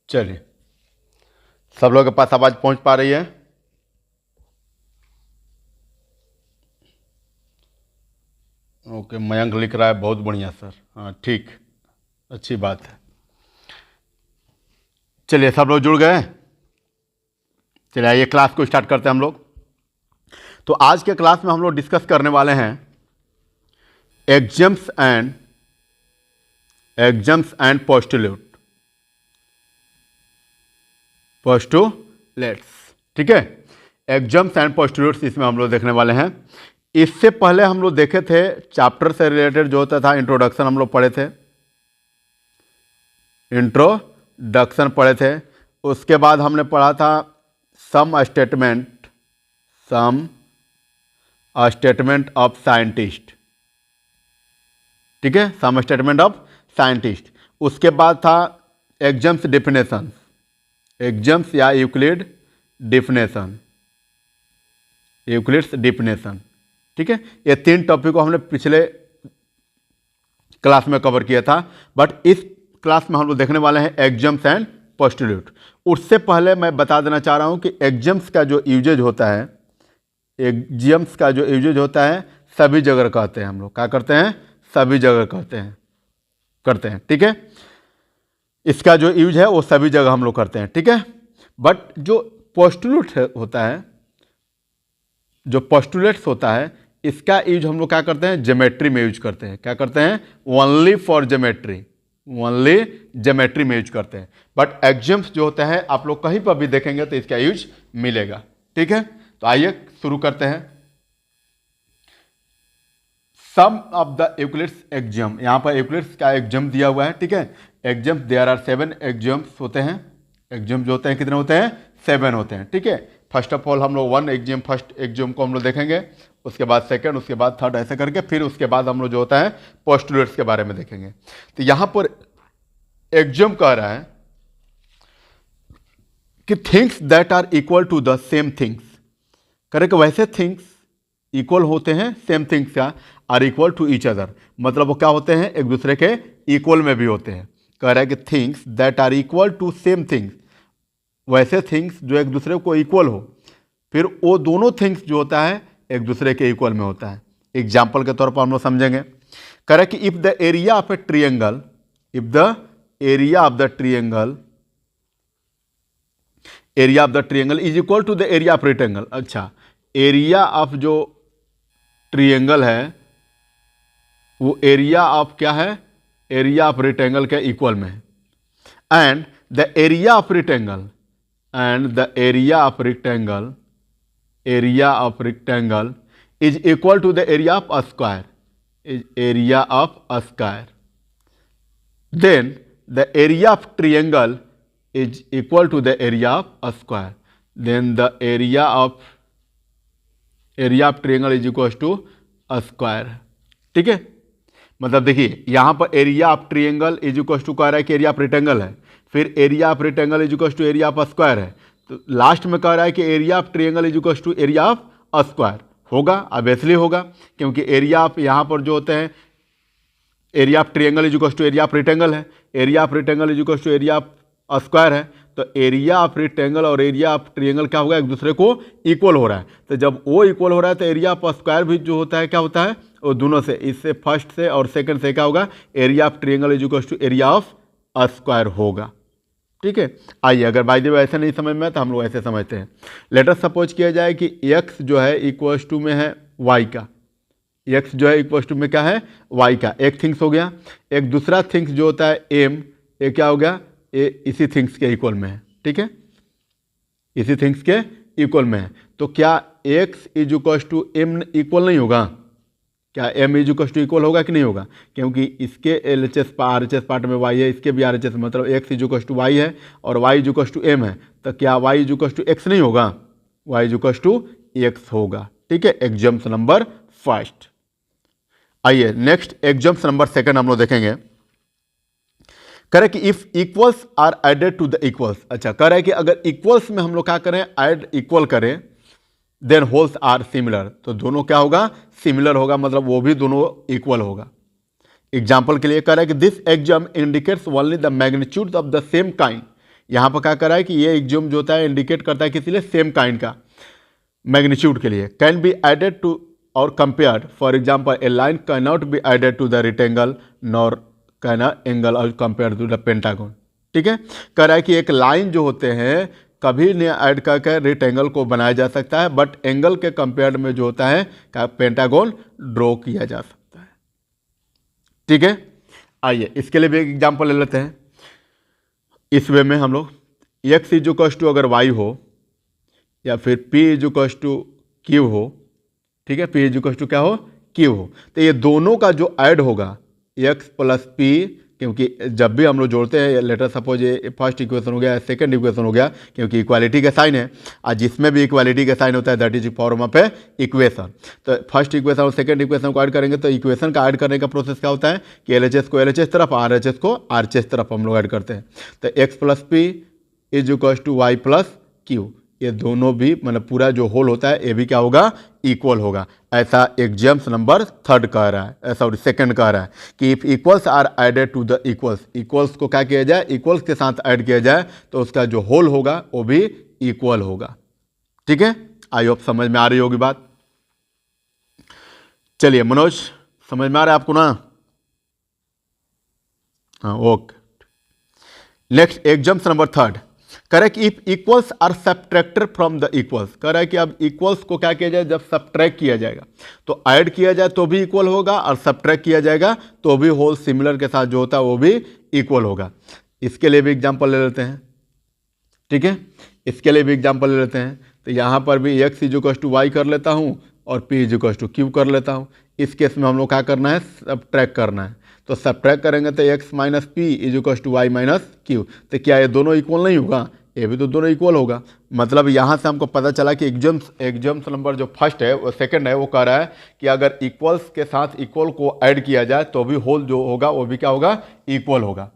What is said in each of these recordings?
चलिए, सब लोगों के पास आवाज़ पहुंच पा रही है? ओके, मयंक लिख रहा है बहुत बढ़िया सर। हाँ ठीक, अच्छी बात है। चलिए, सब लोग जुड़ गए? चलिए आइए क्लास को स्टार्ट करते हैं हम लोग। तो आज के क्लास में हम लोग डिस्कस करने वाले हैं एग्जाम्स एंड पोस्टुलेट्स। ठीक है, एग्जाम्स एंड पोस्टुलेट्स इसमें हम लोग देखने वाले हैं। इससे पहले हम लोग देखे थे चैप्टर से रिलेटेड जो होता था इंट्रोडक्शन, हम लोग पढ़े थे, इंट्रोडक्शन पढ़े थे। उसके बाद हमने पढ़ा था सम स्टेटमेंट ऑफ साइंटिस्ट। ठीक है, सम स्टेटमेंट ऑफ साइंटिस्ट। उसके बाद था एग्जाम्स डेफिनेशन, एग्जाम्स या यूक्लिड यूक्लिड्स डेफिनेशन। ठीक है, ये तीन टॉपिक को हमने पिछले क्लास में कवर किया था, बट इस क्लास में हम लोग देखने वाले हैं एग्जाम्स एंड पोस्टुलेट। उससे पहले मैं बता देना चाह रहा हूं कि एग्जाम्स का जो यूजेज होता है, एग्जाम्स का जो यूजेज होता है सभी जगह कहते हैं हम लोग। क्या करते हैं? सभी जगह करते हैं। ठीक है, इसका जो यूज है वो सभी जगह हम लोग करते हैं। ठीक है, बट जो पोस्टुलेट होता है, जो पोस्टुलेट्स होता है, इसका यूज हम लोग क्या करते हैं? ज्योमेट्री में यूज करते हैं। क्या करते हैं? Only for geometry, only geometry में यूज करते हैं। बट एग्जाम्स जो होता है आप लोग कहीं पर भी देखेंगे तो इसका यूज मिलेगा। ठीक है, तो आइए शुरू करते हैं। सम ऑफ द यूक्लिड्स एग्जाम, यहाँ पर यूक्लिड्स का एग्जाम दिया हुआ है। ठीक है, एग्जाम्स देयर आर 7 एग्जाम्स होते हैं। एग्जाम जो होते हैं कितने होते हैं? 7 होते हैं। ठीक है, फर्स्ट ऑफ ऑल हम लोग फर्स्ट एग्जाम को हम लोग देखेंगे, उसके बाद सेकंड, उसके बाद थर्ड, ऐसे करके फिर उसके बाद हम लोग जो होता है पोस्टुलेट्स के बारे में देखेंगे। तो यहाँ पर एग्जाम कह रहा है कि things that are equal to the same things, correct? वैसे थिंग्स इक्वल होते हैं, सेम थिंग्स का are equal to each other, मतलब वो क्या होते हैं? एक दूसरे के इक्वल में भी होते हैं। कह रहा है कि things that are equal to same things, वैसे थिंग्स जो एक दूसरे को इक्वल हो, फिर वो दोनों थिंग्स जो होता है एक दूसरे के इक्वल में होता है। एग्जाम्पल के तौर पर हम लोग समझेंगे। कह रहा है कि if the area of a triangle, if the area of the triangle is equal to the area of rectangle. अच्छा, एरिया ऑफ जो ट्रिएंगल है वो एरिया ऑफ क्या है? एरिया ऑफ रेक्टेंगल के इक्वल में है। And the area of rectangle is equal to the area of a square, then the area of triangle is equal to the area of a square, then the area of triangle is equal to a square। ठीक है, मतलब देखिए यहां पर area of triangle is equal to कह रहा है कि एरिया ऑफ रेक्टेंगल है, फिर area of rectangle is equal to area of square है, तो लास्ट में कह रहा है कि area of triangle is equal to area of square. होगा, ऑब्वियसली होगा, क्योंकि एरिया ऑफ यहाँ पर जो होते हैं area of triangle is equal to area of rectangle है, area of rectangle is equal to area of square है, तो एरिया ऑफ रेक्टेंगल और एरिया ऑफ ट्रिएंगल क्या होगा? एक दूसरे को इक्वल हो रहा है। तो जब वो इक्वल हो रहा है तो एरिया ऑफ स्क्वायर भी जो होता है क्या होता है? वो दोनों से, इससे फर्स्ट से और सेकंड से क्या होगा? Area of triangle is equal to area of square होगा। ठीक है, आइए अगर बाय द वे ऐसे नहीं समझ में तो हम लोग ऐसे समझते हैं। लेट अस सपोज किया जाए कि x जो है इक्वल्स टू में है y का, x जो है इक्वल्स टू में क्या है? y का। एक थिंग्स हो गया। एक दूसरा थिंग्स जो होता है m, ये क्या हो गया? ये इसी थिंग्स के इक्वल में है। ठीक है, इसी थिंग्स के इक्वल में है। तो क्या x is equals to m equal नहीं होगा? क्या m is equal to equal होगा कि नहीं होगा? क्योंकि इसके LHS RHS पार्ट में y है, इसके भी RHS, मतलब x is equal to y है और y is equal to m है, तो क्या y is equal to x नहीं होगा? y is equal to x होगा। ठीक है, एग्जाम्स नंबर फर्स्ट। आइए नेक्स्ट एग्जाम्स नंबर सेकंड हम लोग देखेंगे। कह रहे कि if equals are added to the equals. अच्छा, कह रहा है कि अगर इक्वल्स में हम लोग क्या करें? ऐड इक्वल करें, देन होल्स आर सिमिलर, तो दोनों क्या होगा? सिमिलर होगा, मतलब वो भी दोनों इक्वल होगा। एग्जाम्पल के लिए कह रहा है कि this exam indicates only the magnitude of the same kind यहाँ पर क्या कर रहा है कि ये एग्जाम जो होता है इंडिकेट करता है किसी लिए सेम काइंड का मैग्नीट्यूड के लिए। कैन बी एडेड टू और compared, for example a line can not be added to the rectangle nor can angle और कंपेयर टू द पेंटागन। ठीक है, कह रहा है कि एक लाइन जो होते हैं कभी नहीं ऐड करके रेक्टेंगल को बनाया जा सकता है, बट एंगल के कंपेयर में जो होता है का पेंटागन ड्रॉ किया जा सकता है। ठीक है, आइए इसके लिए भी एक एग्जाम्पल ले लेते हैं। इस वे में हम लोग एक्स इजुकस टू अगर वाई हो या फिर पी इजुकस टू क्यू हो, ठीक है, पी इजुकस टू क्या हो, क्यू हो, तो ये दोनों का जो ऐड होगा एक्स प्लस पी, क्योंकि जब भी हम लोग जोड़ते हैं लेटर सपोज ये फर्स्ट इक्वेशन हो गया, सेकंड इक्वेशन हो गया, क्योंकि इक्वालिटी का साइन है, और जिसमें भी इक्वालिटी का साइन होता है that is form of A equation. तो फर्स्ट इक्वेशन और सेकंड इक्वेशन को ऐड करेंगे तो इक्वेशन का ऐड करने का प्रोसेस क्या होता है कि एलएचएस को एलएचएस तरफ, आरएचएस को आरएचएस तरफ हम लोग ऐड करते हैं। तो X plus P is equals to Y plus Q, ये दोनों भी मतलब पूरा जो होल होता है ये भी क्या होगा, इक्वल होगा। ऐसा एग्जाम्स नंबर थर्ड कह रहा है, सॉरी सेकंड कह रहा है कि if equals are added to the equals, equals को क्या किया जाए, इक्वल्स के साथ ऐड किया जाए तो उसका जो होल होगा वो भी इक्वल होगा। ठीक है, आई होप समझ में आ रही होगी बात। चलिए मनोज, समझ में आ रहा है आपको ना? हाँ, okay. Next exams number third कह रहा है कि if equals are subtracted from the equals, कह रहा है कि अब इक्वल्स को क्या किया जाए, जब सब्ट्रैक्ट किया जाएगा तो ऐड किया जाए तो भी इक्वल होगा, और सब्ट्रैक्ट किया जाएगा तो भी होल सिमिलर के साथ जो होता है वो भी इक्वल होगा। इसके लिए भी एग्जांपल ले लेते हैं। ठीक है, इसके लिए भी एग्जांपल ले लेते हैं। तो यहाँ पर भी एक्स इजुकस टू वाई कर लेता हूँ और पी इजुकस टू क्यू कर लेता हूँ। इस केस में हम लोग क्या करना है, सब्ट्रैक्ट करना है। तो सब्ट्रैक्ट करेंगे तो x minus p is equals to y minus q, तो क्या ये दोनों इक्वल नहीं होगा? ये भी तो दोनों इक्वल होगा। मतलब यहाँ से हमको पता चला कि एग्जाम्स नंबर जो फर्स्ट है वो सेकंड है, वो कह रहा है कि अगर इक्वल्स के साथ इक्वल को ऐड किया जाए तो भी होल जो होगा वो भी क्या होगा, इक्वल होगा।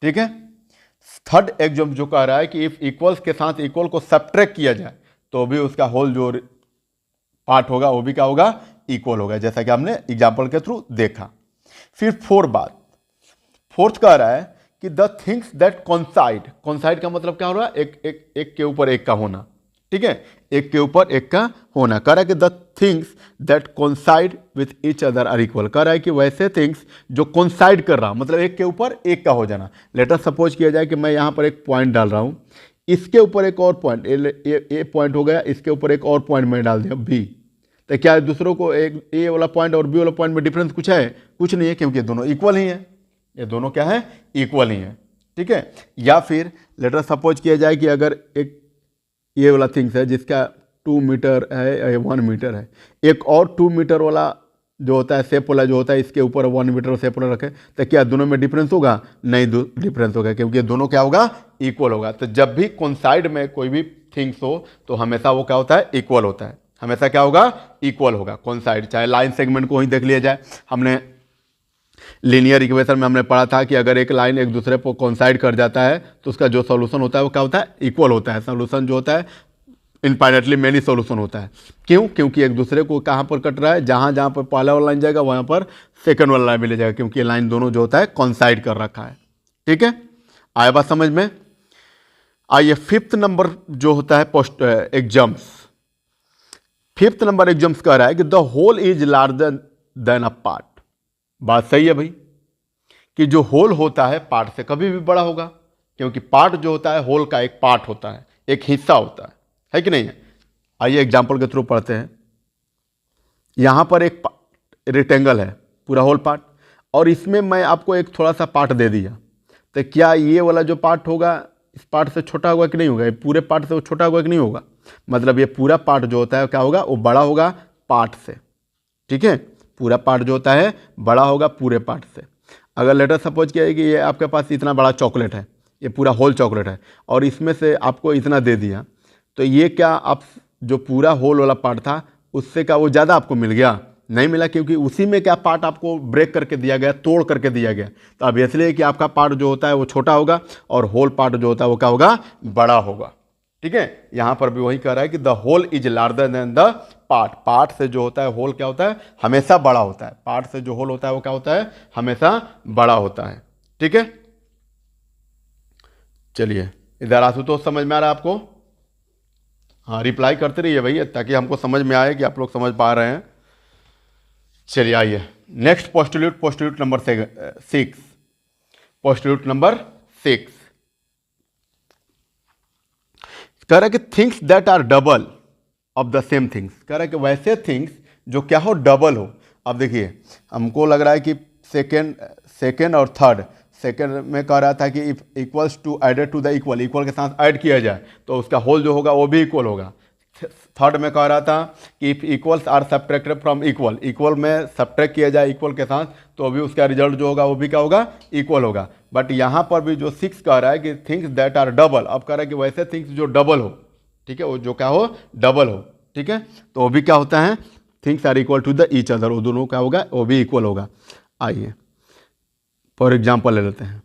ठीक है, थर्ड एग्जाम जो कह रहा है कि इफ इक्वल्स के साथ इक्वल को सब्ट्रैक्ट किया जाए तो भी उसका होल जो पार्ट होगा वो भी क्या होगा, इक्वल होगा, जैसा कि हमने एग्जाम्पल के थ्रू देखा। फिर फोर्थ कह रहा है कि the things that coincide, coincide का मतलब क्या हो रहा है, एक के ऊपर एक का होना। ठीक है, एक के ऊपर एक का होना। कह रहा है कि the things that coincide with each other are equal, कह रहा है कि वैसे थिंग्स जो कोइंसाइड कर रहा, मतलब एक के ऊपर एक का हो जाना। लेटर सपोज किया जाए कि मैं यहाँ पर एक पॉइंट डाल रहा हूँ, इसके ऊपर एक और पॉइंट, ए पॉइंट हो गया, इसके ऊपर एक और पॉइंट मैं डाल दिया बी, तो क्या दूसरों को एक ए वाला पॉइंट और बी वाला पॉइंट में डिफरेंस कुछ है? कुछ नहीं है, क्योंकि ये दोनों इक्वल ही हैं, ये दोनों क्या है, इक्वल ही है। ठीक है, या फिर लेटर सपोज किया जाए कि अगर एक ये वाला थिंग्स है जिसका 2 मीटर है, 1 मीटर है, एक और 2 मीटर वाला जो होता है शेप वाला जो होता है इसके ऊपर 1 मीटर शेप वाला रखे, तो क्या दोनों में डिफरेंस होगा? नहीं डिफरेंस होगा, क्योंकि दोनों क्या होगा, इक्वल होगा। तो जब भी कोइंसाइड में कोई भी थिंग्स हो तो हमेशा वो क्या होता है, इक्वल होता है, हमेशा क्या होगा, इक्वल होगा कोइंसाइड। चाहे लाइन सेगमेंट को ही देख लिया जाए, हमने लीनियर इक्वेशन में हमने पढ़ा था कि अगर एक लाइन एक दूसरे पर कोइंसाइड कर जाता है तो उसका जो सॉल्यूशन होता है वो क्या होता है, इक्वल होता है। सॉल्यूशन जो होता है इनफाइनाइटली मेनी सॉल्यूशन होता है। क्यों? क्योंकि एक दूसरे को कहाँ पर कट रहा है, जहाँ जहाँ पर पहला वाला लाइन जाएगा वहाँ पर सेकंड वाला लाइन भी ले जाएगा, क्योंकि ये लाइन दोनों जो होता है कोइंसाइड कर रखा है। ठीक है, आया बात समझ में? आइए फिफ्थ नंबर जो होता है post exams, fifth number exams कह रहा है कि the whole is larger than a part. बात सही है भाई, कि जो होल होता है पार्ट से कभी भी बड़ा होगा, क्योंकि पार्ट जो होता है होल का एक पार्ट होता है, एक हिस्सा होता है कि नहीं है? आइए एग्जाम्पल के थ्रू पढ़ते हैं। यहां पर एक रेक्टेंगल है पूरा होल पार्ट, और इसमें मैं आपको एक थोड़ा सा पार्ट दे दिया, तो क्या ये वाला जो पार्ट होगा इस पार्ट से छोटा होगा कि नहीं होगा? ये पूरे पार्ट से वो छोटा होगा कि नहीं होगा? मतलब ये पूरा पार्ट जो होता है क्या होगा, वो बड़ा होगा पार्ट से। ठीक है, पूरा पार्ट जो होता है बड़ा होगा पूरे पार्ट से। अगर लेटर सपोज किया है कि ये आपके पास इतना बड़ा चॉकलेट है, ये पूरा होल चॉकलेट है, और इसमें से आपको इतना दे दिया, तो ये क्या आप जो पूरा होल वाला पार्ट था उससे क्या वो ज़्यादा आपको मिल गया? नहीं मिला, क्योंकि उसी में क्या पार्ट आपको ब्रेक करके दिया गया, तोड़ करके दिया गया। तो अब इसलिए कि आपका पार्ट जो होता है वो छोटा होगा और होल पार्ट जो होता है वो क्या होगा, बड़ा होगा। ठीक है, यहां पर भी वही कह रहा है कि the whole is larger than the part. Part से जो होता है होल क्या होता है, हमेशा बड़ा होता है। पार्ट से जो होल होता है वो क्या होता है, हमेशा बड़ा होता है। ठीक है, चलिए इधर आशुतोष समझ में आ रहा है आपको? हाँ, रिप्लाई करते रहिए भैया, ताकि हमको समझ में आए कि आप लोग समझ पा रहे हैं। चलिए आइए next postulate, postulate number 6। Postulate number 6 कह रहा है कि things that are double of the same things. कह रहा है कि वैसे थिंग्स जो क्या हो, डबल हो। अब देखिए, हमको लग रहा है कि सेकेंड और थर्ड, सेकेंड में कह रहा था कि if equals to added to the equal, equal के साथ ऐड किया जाए तो उसका होल जो होगा वो भी इक्वल होगा। थर्ड में कह रहा था कि if equals are subtracted from equal, equal में सब्ट्रैक्ट किया जाए इक्वल के साथ तो भी उसका रिजल्ट जो होगा वो भी क्या होगा, इक्वल होगा। बट यहाँ पर भी जो 6 कह रहा है कि थिंग्स दैट आर डबल, अब कह रहा है कि वैसे थिंग्स जो डबल हो, ठीक है, वो जो क्या हो, डबल हो, ठीक है, तो वो भी क्या होता है, things are equal to the each other, वो दोनों क्या होगा, वो भी इक्वल होगा। आइए फॉर एग्जाम्पल ले लेते हैं।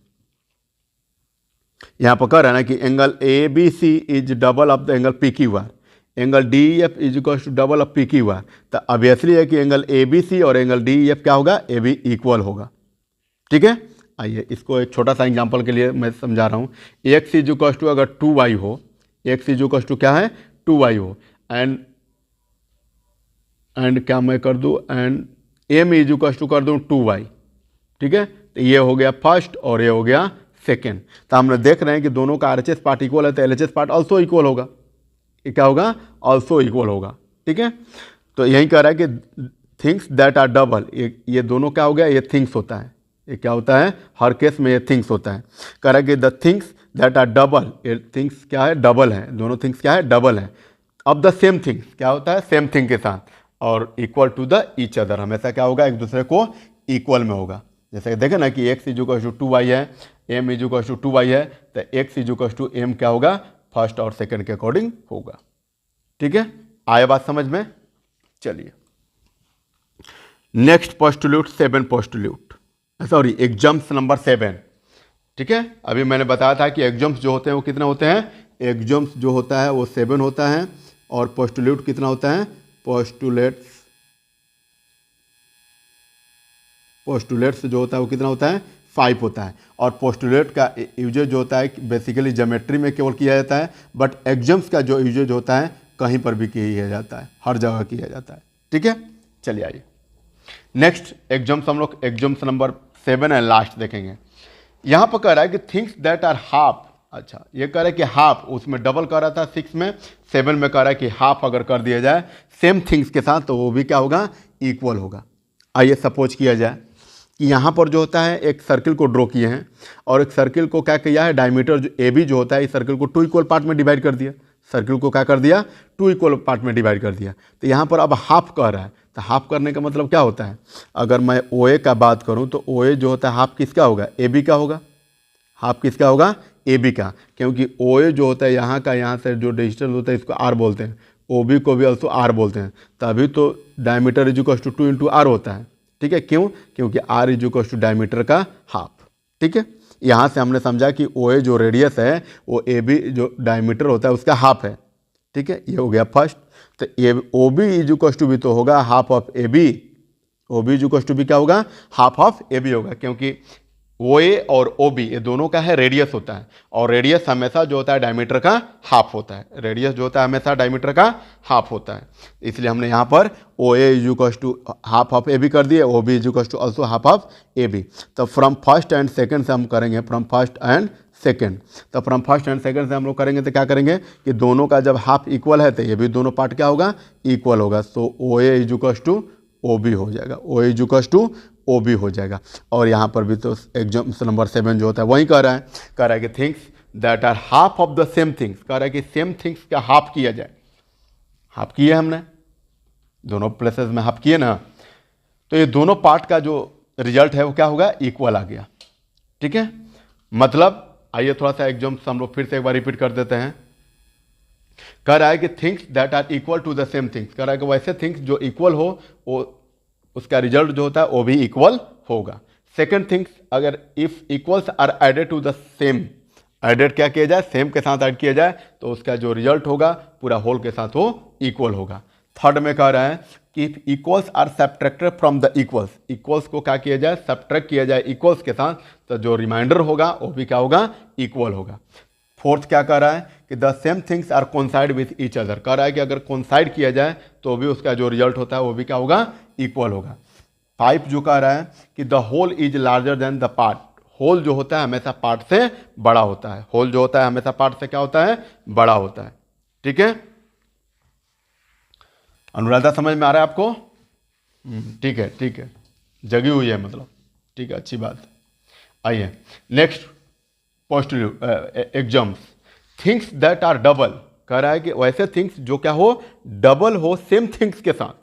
यहाँ पर कह रहा है ना कि angle A B C is double of the angle P Q R, angle D E F is equal to double of P Q R. तो ऑब्वियसली है कि एंगल ए बी सी और एंगल डी ई एफ क्या होगा, A B equal होगा, ठीक है। आइए इसको एक छोटा सा एग्जांपल के लिए मैं समझा रहा हूँ। एक्स इज इक्वल टू अगर 2y हो, एक्स इज इक्वल टू क्या है, 2y हो, एंड क्या मैं कर दूँ, and M is equal to कर दूँ 2y, ठीक है। तो ये हो गया फर्स्ट और ये हो गया सेकेंड। तो हम देख रहे हैं कि दोनों का RHS पार्ट इक्वल है, तो LHS पार्ट ऑल्सो इक्वल होगा। ये क्या होगा, ऑल्सो इक्वल होगा, ठीक है। तो यही कह रहा है कि थिंग्स दैट आर डबल, ये दोनों क्या हो गया, ये थिंग्स होता है, ये क्या होता है, हर केस में ये थिंग्स होता है। कह रहा है कि the things that are double, ये थिंग्स क्या है, डबल है, दोनों थिंग्स क्या है, डबल है। अब द सेम थिंग्स क्या होता है, सेम थिंग के साथ, और equal to the each other, हमेशा क्या होगा, एक दूसरे को इक्वल में होगा। जैसे देखें ना कि x is equal to 2y है, M is equal to 2y है, तो X is equal to M क्या होगा, फर्स्ट और सेकंड के अकॉर्डिंग होगा, ठीक है। आया बात समझ में? चलिए next postulate, 7 postulate, sorry exams number 7, ठीक है। अभी मैंने बताया था कि एग्जाम्स जो होते हैं वो कितने होते हैं, एग्जाम्स जो होता है वो 7 होता है, और पोस्टुलेट कितना होता है, पोस्टुलेट्स जो होता है वो कितना होता है, 5 होता है। और पोस्टुलेट का यूजेज जो होता है बेसिकली ज्योमेट्री में केवल किया जाता है, बट एग्जाम्स का जो यूजेज होता है कहीं पर भी किया जाता है, हर जगह किया जाता है, ठीक है। चलिए आइए नेक्स्ट एग्जाम्स, हम लोग एग्जाम्स नंबर 7 है, लास्ट देखेंगे। यहाँ पर कह रहा है कि थिंग्स दैट आर हाफ, अच्छा ये कह रहा है कि हाफ, उसमें डबल कह रहा था 6 में, 7 में कह रहा है कि हाफ अगर कर दिया जाए सेम थिंग्स के साथ तो वो भी क्या होगा, इक्वल होगा। आइए सपोज किया जाए कि यहाँ पर जो होता है एक सर्किल को ड्रॉ किए हैं, और एक सर्किल को क्या किया है, डायमीटर जो ए बी जो होता है इस सर्किल को 2 इक्वल पार्ट में डिवाइड कर दिया, सर्किल को क्या कर दिया, 2 इक्वल पार्ट में डिवाइड कर दिया। तो यहाँ पर अब हाफ कह रहा है, तो हाफ करने का मतलब क्या होता है, अगर मैं ओ ए का बात करूँ तो ओ ए जो होता है हाफ किसका होगा, ए बी का होगा, हाफ किसका होगा, ए बी का, क्योंकि ओ ए जो होता है यहाँ का, यहाँ से जो डिस्टेंस होता है इसको आर बोलते हैं, ओ बी को भी ऑल्सो आर बोलते हैं, तभी तो diameter is equal to 2 into R होता है, ठीक है। क्यों, क्योंकि R is equal to diameter का हाफ, ठीक है। यहाँ से हमने समझा कि ओ ए जो रेडियस है वो ए बी जो डायमीटर होता है उसका हाफ है, ठीक है। ये हो गया फर्स्ट। तो A O B is equal to भी तो होगा half of A B, O B is equal to भी क्या होगा, हाफ ऑफ ए बी होगा, क्योंकि ओ ए और ओ बी ये दोनों का है रेडियस होता है, और रेडियस हमेशा जो होता है डायमीटर का हाफ होता है, रेडियस जो होता है हमेशा डायमीटर का हाफ होता है। इसलिए हमने यहाँ पर O A is equal to half of A B कर दिए, O B is equal to also half of A B. तो फ्रॉम फर्स्ट एंड सेकेंड से हम करेंगे, फ्रॉम फर्स्ट एंड सेकेंड, तो फ्रॉम फर्स्ट एंड सेकेंड से हम लोग करेंगे तो क्या करेंगे कि दोनों का जब हाफ इक्वल है तो ये भी दोनों पार्ट क्या होगा, इक्वल होगा। So O A is equal to O B हो जाएगा, O is equal to O B हो जाएगा। और यहाँ पर भी तो एग्जाम्पल नंबर 7 जो होता है वही कह रहा है कि things that are half of the same things, कह रहा है कि सेम थिंग्स का हाफ किया जाए, हाफ किए हमने दोनों प्लेसेस में हाफ किए ना, तो ये दोनों पार्ट का जो रिजल्ट है वो क्या होगा, इक्वल आ गया, ठीक है। मतलब आइए थोड़ा सा एग्जाम्पल हम लोग फिर से एक बार रिपीट कर देते हैं। कह रहा है कि things that are equal to the same things, कह रहा है कि वैसे थिंग्स जो इक्वल हो वो उसका रिजल्ट जो होता है वो भी इक्वल होगा। सेकंड थिंग्स, अगर if equals are added to the same, added क्या किया जाए, सेम के साथ ऐड किया जाए तो उसका जो रिजल्ट होगा पूरा होल के साथ वो इक्वल होगा। थर्ड में कह रहा है कि if equals are subtracted from the equals, equals को क्या किया जाए, सब्ट्रैक्ट किया जाए इक्वल्स के साथ, तो जो रिमाइंडर होगा वो भी क्या होगा, इक्वल होगा। फोर्थ क्या कह रहा है कि the same things are coincide with each other, कह रहा है कि अगर कोइंसाइड किया जाए तो भी उसका जो रिजल्ट होता है वो भी क्या होगा, इक्वल होगा। 5 जो कह रहा है कि the whole is larger than the part, whole जो होता है हमेशा पार्ट से बड़ा होता है, होल जो होता है हमेशा पार्ट से क्या होता है, बड़ा होता है। ठीक है, अनुराधा समझ में आ रहा है आपको? ठीक है, ठीक है, जगी हुई है मतलब, ठीक है, अच्छी बात। आइए next postulate exams, things that are double, कह रहा है कि वैसे थिंग्स जो क्या हो, डबल हो सेम थिंग्स के साथ,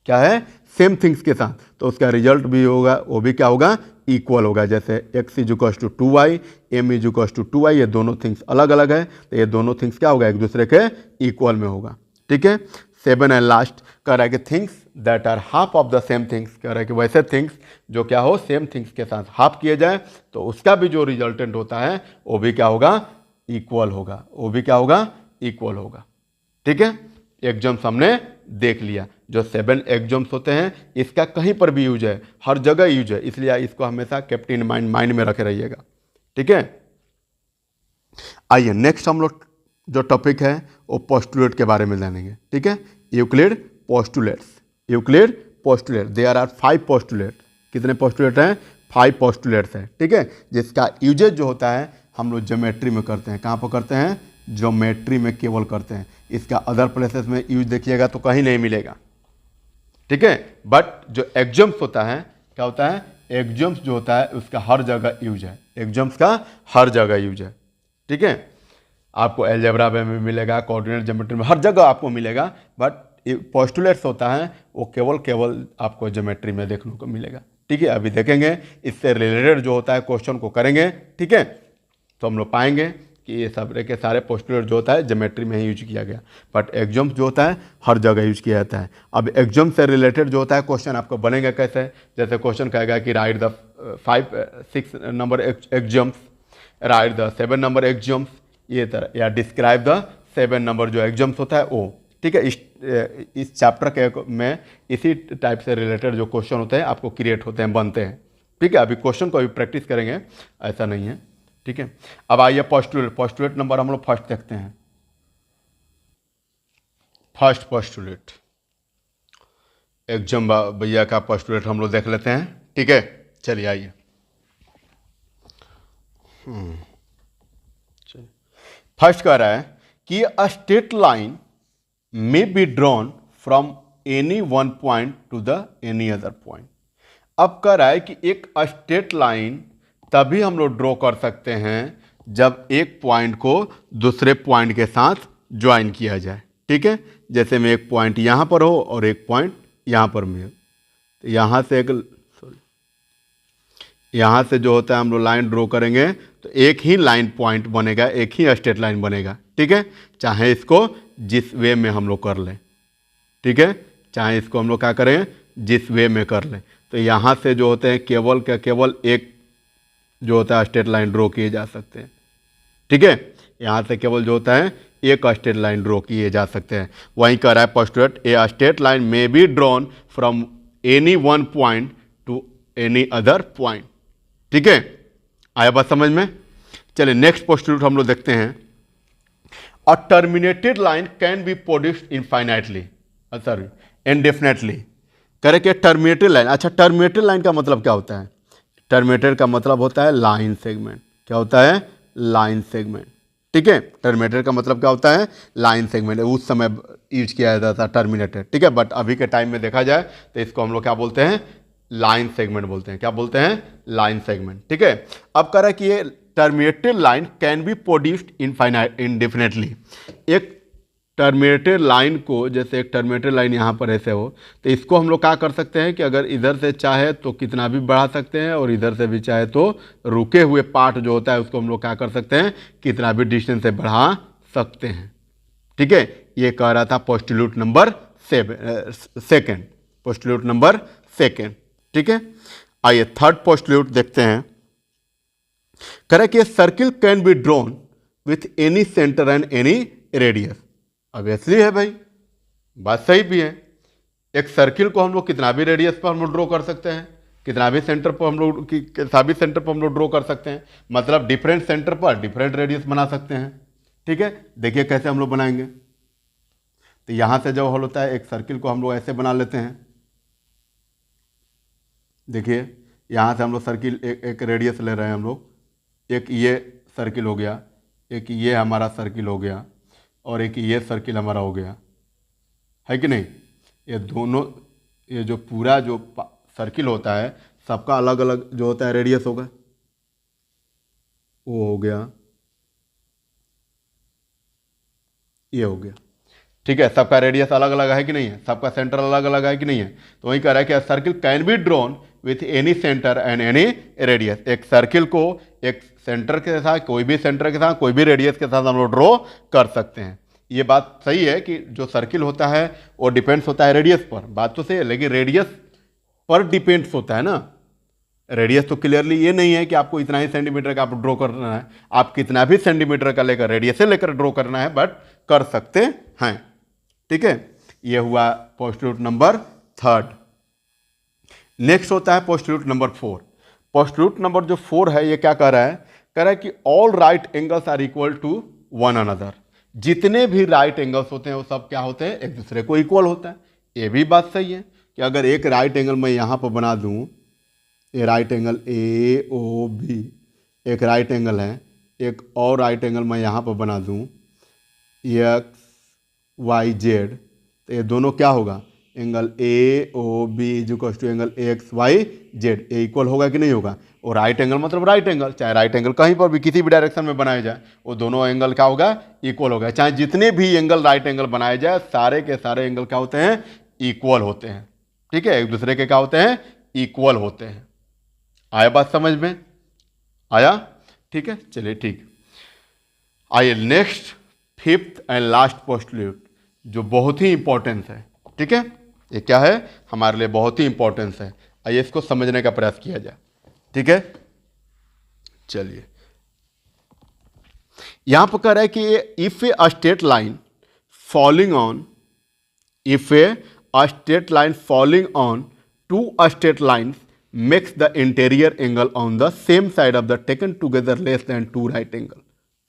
क्या है, सेम थिंग्स के साथ, तो उसका रिजल्ट भी होगा, वो भी क्या होगा, इक्वल होगा। जैसे x is equal to 2y, m is equal to 2y, ये दोनों थिंग्स अलग अलग है, तो ये दोनों थिंग्स क्या होगा, एक दूसरे के इक्वल में होगा। ठीक है, 7 एंड लास्ट कह रहा है कि things that are half of the same things, कह रहा है कि वैसे थिंग्स जो क्या हो, सेम थिंग्स के साथ हाफ किए जाए तो उसका भी जो रिजल्टेंट होता है वो भी क्या होगा, इक्वल होगा, वो भी क्या होगा, इक्वल होगा। ठीक है, एग्जाम्स हमने देख लिया, जो 7 एग्जाम्स होते हैं इसका कहीं पर भी यूज है, हर जगह यूज है, इसलिए इसको हमेशा केप्ट इन माइंड में रखे रहिएगा। ठीक है, आइए नेक्स्ट हम लोग जो टॉपिक है वो पोस्टुलेट के बारे में जानेंगे। ठीक है, Euclid postulates, Euclid postulate, there are 5 postulate, कितने पोस्टुलेट हैं, 5 पोस्टुलेट्स हैं। ठीक है, जिसका यूजेज जो होता है हम लोग ज्योमेट्री में करते हैं, कहाँ पर करते हैं, ज्योमेट्री में केवल करते हैं, इसका अदर प्लेसेस में यूज देखिएगा तो कहीं नहीं मिलेगा। ठीक है, बट जो एग्जाम्स होता है क्या होता है, एग्जाम्स जो होता है उसका हर जगह यूज है, एग्जाम्स का हर जगह यूज है। ठीक है, आपको एलजेब्रा में मिलेगा, कोऑर्डिनेट ज्योमेट्री में, हर जगह आपको मिलेगा, बट पोस्टुलेट्स होता है वो केवल आपको ज्योमेट्री में देखने को मिलेगा। ठीक है, अभी देखेंगे इससे रिलेटेड जो होता है क्वेश्चन को करेंगे। ठीक है, तो हम लोग पाएंगे कि ये सब के सारे पोस्टुलेट जो होता है ज्योमेट्री में ही यूज किया गया, बट एग्जाम्स जो होता है हर जगह यूज किया जाता है। अब एग्जाम से रिलेटेड जो होता है क्वेश्चन आपको बनेगा कैसे, जैसे क्वेश्चन कहेगा कि right the 6 number exams, right the 7 number exams, ये तरह, या डिस्क्राइब द 7 नंबर जो एग्जाम्स होता है वो। ठीक है, इस चैप्टर के में इसी टाइप से रिलेटेड जो क्वेश्चन होते हैं आपको क्रिएट होते हैं, बनते हैं। ठीक है, अभी क्वेश्चन को अभी प्रैक्टिस करेंगे, ऐसा नहीं है। ठीक है, अब आइए पोस्टुलेट, पोस्टुलेट नंबर हम लोग फर्स्ट देखते हैं। फर्स्ट पोस्टुलेट एग्जाम भैया का पोस्टुलेट हम लोग देख लेते हैं। ठीक है, चलिए आइए। फर्स्ट कह रहा है कि a straight line may be drawn from any one point two the any other point. अब कह रहा है कि एक स्ट्रेट लाइन तभी हम लोग ड्रॉ कर सकते हैं जब एक पॉइंट को दूसरे पॉइंट के साथ ज्वाइन किया जाए। ठीक है, जैसे में एक पॉइंट यहाँ पर हो और एक पॉइंट यहाँ पर में हो, तो यहाँ से यहाँ से जो होता है हम लोग लाइन ड्रॉ करेंगे तो एक ही लाइन पॉइंट बनेगा, एक ही स्ट्रेट लाइन बनेगा। ठीक है, चाहे इसको जिस वे में हम लोग कर लें। ठीक है, चाहे इसको हम लोग क्या करें, जिस वे में कर लें, तो यहाँ से जो होते हैं केवल एक जो होता है स्ट्रेट लाइन ड्रॉ किए जा सकते हैं। ठीक है, यहाँ से केवल जो होता है एक स्ट्रेट लाइन ड्रॉ किए जा सकते हैं। वहीं कह रहा है postulate A straight line may be drawn from any one point two any other point. ठीक है, आया बात समझ में? चलिए नेक्स्ट पोस्टुलेट हम लोग देखते हैं। A terminated line can be produced infinitely, sorry indefinitely. करें कि टर्मिनेटेड लाइन, अच्छा टर्मिनेटेड लाइन का मतलब क्या होता है? टर्मिनेटेड का मतलब होता है लाइन सेगमेंट। क्या होता है? Line segment. ठीक है, टर्मिनेटेड का मतलब क्या होता है? Line segment. उस समय यूज किया जाता था टर्मिनेटेड। ठीक है, बट अभी के टाइम में देखा जाए तो इसको हम लोग क्या बोलते हैं? लाइन सेगमेंट बोलते हैं। क्या बोलते हैं? Line segment. ठीक है, अब कह रहा है कि ये terminated line can be produced indefinitely. एक टर्मिनेटेड लाइन को, जैसे एक टर्मिनेटेड लाइन यहाँ पर ऐसे हो, तो इसको हम लोग क्या कर सकते हैं कि अगर इधर से चाहे तो कितना भी बढ़ा सकते हैं और इधर से भी चाहे तो रुके हुए पार्ट जो होता है उसको हम लोग क्या कर सकते हैं, कितना भी डिस्टेंस से बढ़ा सकते हैं। ठीक है, ये कह रहा था postulate number second, postulate number second. ठीक है, आइए थर्ड पोस्टुलेट देखते हैं। कह रहा है कि circle can be drawn with any centre and any radius. Obviously है भाई, बात सही भी है। एक सर्किल को हम लोग कितना भी रेडियस पर हम लोग ड्रॉ कर सकते हैं, कितना भी सेंटर पर हम लोग कितना भी सेंटर पर हम लोग ड्रॉ कर सकते हैं, मतलब डिफरेंट सेंटर पर डिफरेंट रेडियस बना सकते हैं। ठीक है, देखिए कैसे हम लोग बनाएंगे। तो यहाँ से जब हल होता है एक सर्किल को हम लोग ऐसे बना लेते हैं। देखिए यहाँ से हम लोग सर्किल एक रेडियस ले रहे हैं हम लोग, एक ये सर्किल हो गया, एक ये हमारा सर्किल हो गया, और एक ये सर्किल हमारा हो गया, है कि नहीं। ये दोनों, ये जो पूरा जो सर्किल होता है सबका अलग अलग जो होता है रेडियस होगा, वो हो गया, ये हो गया। ठीक है, सबका रेडियस अलग अलग है कि नहीं है, सबका सेंटर अलग अलग है कि नहीं है। तो वही कह रहा है कि circle can be drawn with any centre and any radius. एक सर्किल को एक सेंटर के साथ, कोई भी सेंटर के साथ, कोई भी रेडियस के साथ हम लोग ड्रॉ कर सकते हैं। ये बात सही है कि जो सर्किल होता है वो डिपेंड्स होता है रेडियस पर, बात तो सही है, लेकिन रेडियस पर डिपेंड्स होता है ना। रेडियस तो क्लियरली ये नहीं है कि आपको इतना ही सेंटीमीटर का आप ड्रॉ करना है, आप कितना भी सेंटीमीटर का लेकर रेडियस से लेकर ड्रॉ करना है, बट कर सकते हैं। ठीक है, ये हुआ पोस्टल्यूट नंबर 3। नेक्स्ट होता है पोस्टल्यूट नंबर 4। पोस्टल्यूट नंबर जो 4 है, ये क्या कह रहा है, कह रहा है कि all right angles are equal to one another. जितने भी राइट एंगल्स होते हैं वो सब क्या होते हैं, एक दूसरे को इक्वल होता है। ये भी बात सही है कि अगर एक राइट एंगल मैं यहाँ पर बना दूँ, ये right angle A O B एक राइट एंगल है, एक और राइट एंगल मैं यहाँ पर बना दूँ एक्स वाई जेड, तो ये दोनों क्या होगा, angle A O B equals to angle X Y Z, ये इक्वल होगा कि नहीं होगा। और राइट एंगल मतलब राइट एंगल, चाहे राइट एंगल कहीं पर भी किसी भी डायरेक्शन में बनाया जाए वो दोनों एंगल क्या होगा, इक्वल होगा। चाहे जितने भी एंगल राइट एंगल बनाए जाए सारे के सारे एंगल क्या होते हैं, इक्वल होते हैं। ठीक है, एक दूसरे के क्या होते हैं, इक्वल होते हैं। आया बात समझ में, आया। ठीक है, चलिए ठीक। आइए नेक्स्ट 5th एंड लास्ट पोस्टल्यूट जो बहुत ही इंपॉर्टेंस है। ठीक है, ये क्या है, हमारे लिए बहुत ही इंपॉर्टेंस है। आइए इसको समझने का प्रयास किया जाए। ठीक है, चलिए यहां पर कह रहा है कि if a straight line falling on, if a straight line falling on two straight lines makes the interior angle on the same side of the taken together less than 2 right angle।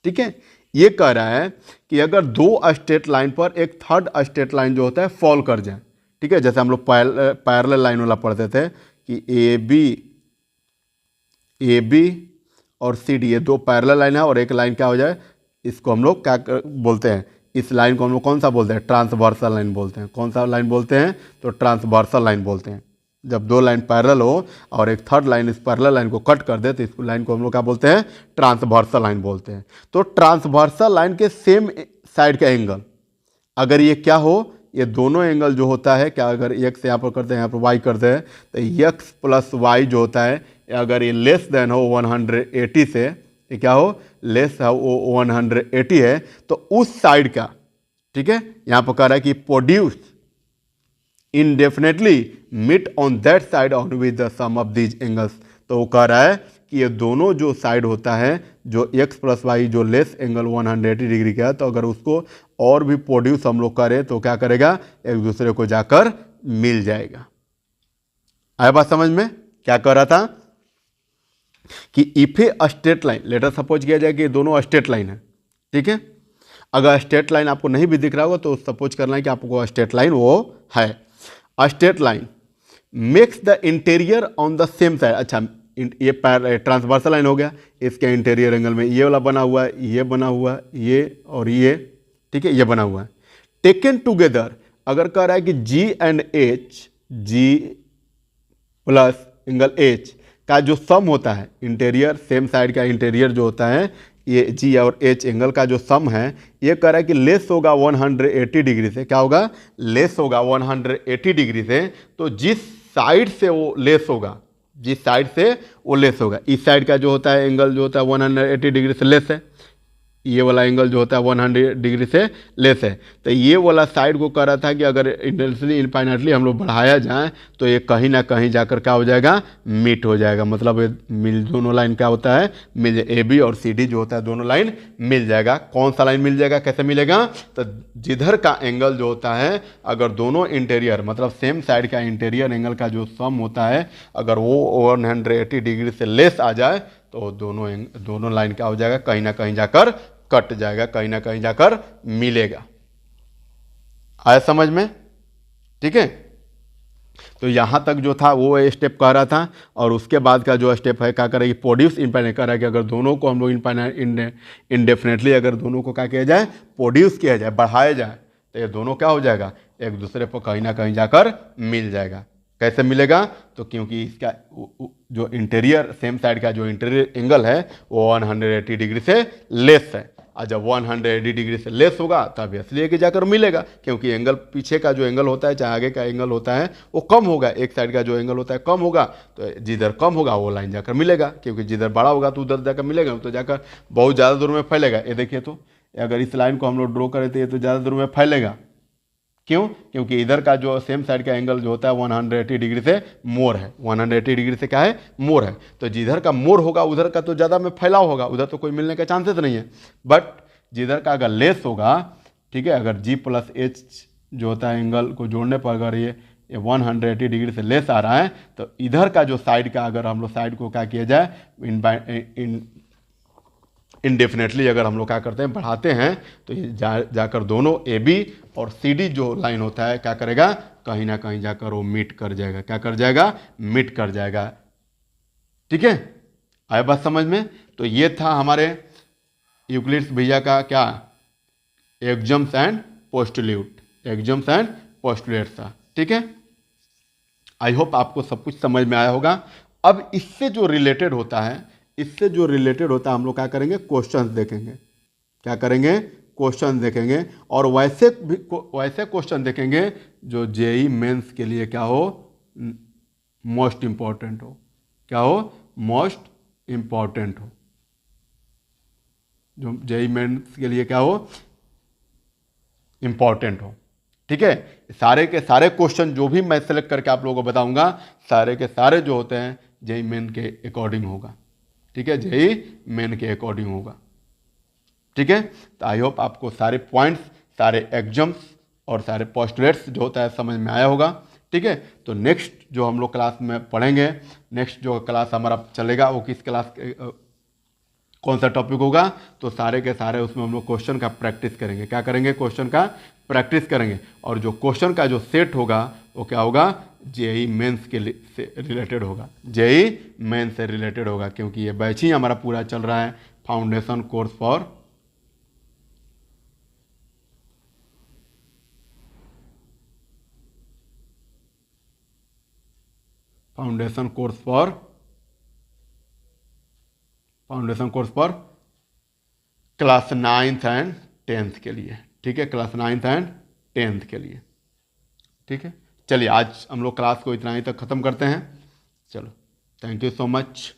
ठीक है, ये कह रहा है कि अगर दो straight line पर एक थर्ड स्ट्रेट लाइन जो होता है फॉल कर जाए। ठीक है, जैसे हम लोग पैरेलल लाइन वाला पढ़ते थे कि ए बी और सी डी, ये दो पैरेलल लाइन है और एक लाइन क्या हो जाए, इसको हम लोग क्या बोलते हैं, इस लाइन को हम लोग कौन सा बोलते हैं, ट्रांसवर्सल लाइन बोलते हैं। कौन सा लाइन बोलते हैं, तो ट्रांसवर्सल लाइन बोलते हैं। जब दो लाइन पैरेलल हो और एक थर्ड लाइन इस पैरेलल लाइन को कट कर दे तो इस लाइन को हम लोग क्या बोलते हैं, ट्रांसवर्सल लाइन बोलते हैं। तो ट्रांसवर्सल लाइन के सेम साइड का एंगल अगर ये क्या हो, ये दोनों एंगल जो होता है, क्या अगर एक्स यहाँ पर करते हैं, यहाँ पर वाई करते हैं, तो एक्स प्लस वाई जो होता है अगर ये लेस देन हो 180 से, ये क्या हो, लेस है वो 180 है, तो उस साइड का, ठीक है, यहाँ पर कह रहा है कि produce indefinitely meet on that side on with the sum of these angles। तो वो कह रहा है कि ये दोनों जो साइड होता है, जो x प्लस वाई जो लेस एंगल 180 डिग्री का है, तो अगर उसको और भी प्रोड्यूस हम लोग करें तो क्या करेगा, एक दूसरे को जाकर मिल जाएगा। आया बात समझ में, क्या कह रहा था कि if a straight line, later suppose किया जाए कि ये दोनों स्ट्रेट लाइन है। ठीक है, अगर स्ट्रेट लाइन आपको नहीं भी दिख रहा होगा तो सपोज करना है कि आपको स्ट्रेट लाइन वो है। Straight line makes the interior on the same side. अच्छा, ये ट्रांसवर्सल लाइन हो गया, इसके इंटीरियर एंगल में ये वाला बना हुआ है, ये बना हुआ है, ये और ये, ठीक है, ये बना हुआ है। टेकन टुगेदर अगर कह रहा है कि G and H, G plus angle H का जो सम होता है, इंटीरियर सेम साइड का इंटीरियर जो होता है, ये जी और एच एंगल का जो सम है, ये कह रहा है कि लेस होगा 180 डिग्री से। क्या होगा, लेस होगा 180 डिग्री से। तो जिस साइड से वो लेस होगा, जिस साइड से वो लेस होगा, इस साइड का जो होता है एंगल जो होता है 180 डिग्री से लेस है, ये वाला एंगल जो होता है 100 डिग्री से लेस है। तो ये वाला साइड को कह रहा था कि अगर इंडेफिनिटली इनफाइनाइटली हम लोग बढ़ाया जाए तो ये कहीं ना कहीं जाकर क्या हो जाएगा, मीट हो जाएगा। मतलब ये मिल दोनों लाइन क्या होता है, मिल ए बी और सी डी जो होता है दोनों लाइन मिल जाएगा। कौन सा लाइन मिल जाएगा, कैसे मिलेगा, तो जिधर का एंगल जो होता है अगर दोनों इंटीरियर मतलब सेम साइड का इंटीरियर एंगल का जो सम होता है अगर वो 180 डिग्री से लेस आ जाए तो दोनों लाइन क्या हो जाएगा, कहीं ना कहीं जाकर कट जाएगा, कहीं ना कहीं जाकर मिलेगा। आया समझ में? ठीक है, तो यहां तक जो था वो स्टेप कह रहा था। और उसके बाद का जो स्टेप है क्या करेगी, प्रोड्यूस इनफाइनाइट कह रहा है कि अगर दोनों को हम लोग इनडेफिनेटली अगर दोनों को क्या किया जाए, प्रोड्यूस किया जाए, बढ़ाया जाए, तो ये दोनों क्या हो जाएगा, एक दूसरे पर कहीं ना कहीं जाकर मिल जाएगा। कैसे मिलेगा, तो क्योंकि इसका जो इंटीरियर सेम साइड का जो इंटीरियर एंगल है वो 180 डिग्री से लेस है। और जब 180 डिग्री से लेस होगा तब इसलिए कि जाकर मिलेगा, क्योंकि एंगल पीछे का जो एंगल होता है चाहे आगे का एंगल होता है वो कम होगा, एक साइड का जो एंगल होता है कम होगा, तो जिधर कम होगा वो लाइन जाकर मिलेगा, क्योंकि जिधर बड़ा होगा तो उधर जाकर मिलेगा, तो जाकर बहुत ज़्यादा दूर में फैलेगा। ये देखिए, तो अगर इस लाइन को हम लोग ड्रॉ करें तो ये तो ज़्यादा दूर में फैलेगा। क्यों, क्योंकि इधर का जो सेम साइड का एंगल जो होता है 180 डिग्री से मोर है, 180 डिग्री से क्या है, मोर है। तो जिधर का मोर होगा उधर का तो ज़्यादा में फैलाव होगा, उधर तो कोई मिलने का चांसेस नहीं है। बट जिधर का अगर लेस होगा, ठीक है, अगर जी प्लस एच जो होता है एंगल को जोड़ने पर अगर ये 180 डिग्री से लेस आ रहा है तो इधर का जो साइड का अगर हम लोग साइड को क्या किया जाए, इनडेफिनेटली अगर हम लोग क्या करते हैं, बढ़ाते हैं, तो ये जाकर दोनों ए बी और सी डी जो लाइन होता है क्या करेगा, कहीं ना कहीं जाकर वो मीट कर जाएगा। क्या कर जाएगा, मीट कर जाएगा। ठीक है, आया बात समझ में? तो ये था हमारे यूक्लिड्स भैया का क्या, एक्जम्स एंड पोस्टुलेट, एक्जम्स एंड पोस्टुलेट था। ठीक है, आई होप आपको सब कुछ समझ में आया होगा। अब इससे जो रिलेटेड होता है, इससे जो रिलेटेड होता है हम लोग क्या करेंगे, क्वेश्चंस देखेंगे। क्या करेंगे, क्वेश्चन देखेंगे। और वैसे क्वेश्चन देखेंगे जो जेई मेंस के लिए क्या हो, मोस्ट इंपॉर्टेंट हो। क्या हो, मोस्ट इंपॉर्टेंट हो, जो जेई मेंस के लिए क्या हो, इंपॉर्टेंट हो। ठीक है, सारे के सारे क्वेश्चन जो भी मैं सेलेक्ट करके आप लोगों को बताऊंगा सारे के सारे जो होते हैं जेई मेन के अकॉर्डिंग होगा। ठीक है, जेई मेन के अकॉर्डिंग होगा। ठीक है, तो आई होप आपको सारे पॉइंट्स, सारे एग्जाम्स और सारे पोस्टुलेट्स जो होता है समझ में आया होगा। ठीक है, तो नेक्स्ट जो हम लोग क्लास में पढ़ेंगे, नेक्स्ट जो क्लास हमारा चलेगा वो किस क्लास कौन सा टॉपिक होगा, तो सारे के सारे उसमें हम लोग क्वेश्चन का प्रैक्टिस करेंगे। क्या करेंगे, क्वेश्चन का प्रैक्टिस करेंगे। और जो क्वेश्चन का जो सेट होगा वो क्या होगा, जेई मेंस के से रिलेटेड होगा, जेई मेंस से रिलेटेड होगा, क्योंकि ये बैच ही हमारा पूरा चल रहा है foundation course for foundation course for class 9th and 10th के लिए। ठीक है, क्लास 9th एंड 10th के लिए। ठीक है, चलिए आज हम लोग क्लास को इतना ही तक ख़त्म करते हैं। चलो, थैंक यू सो मच।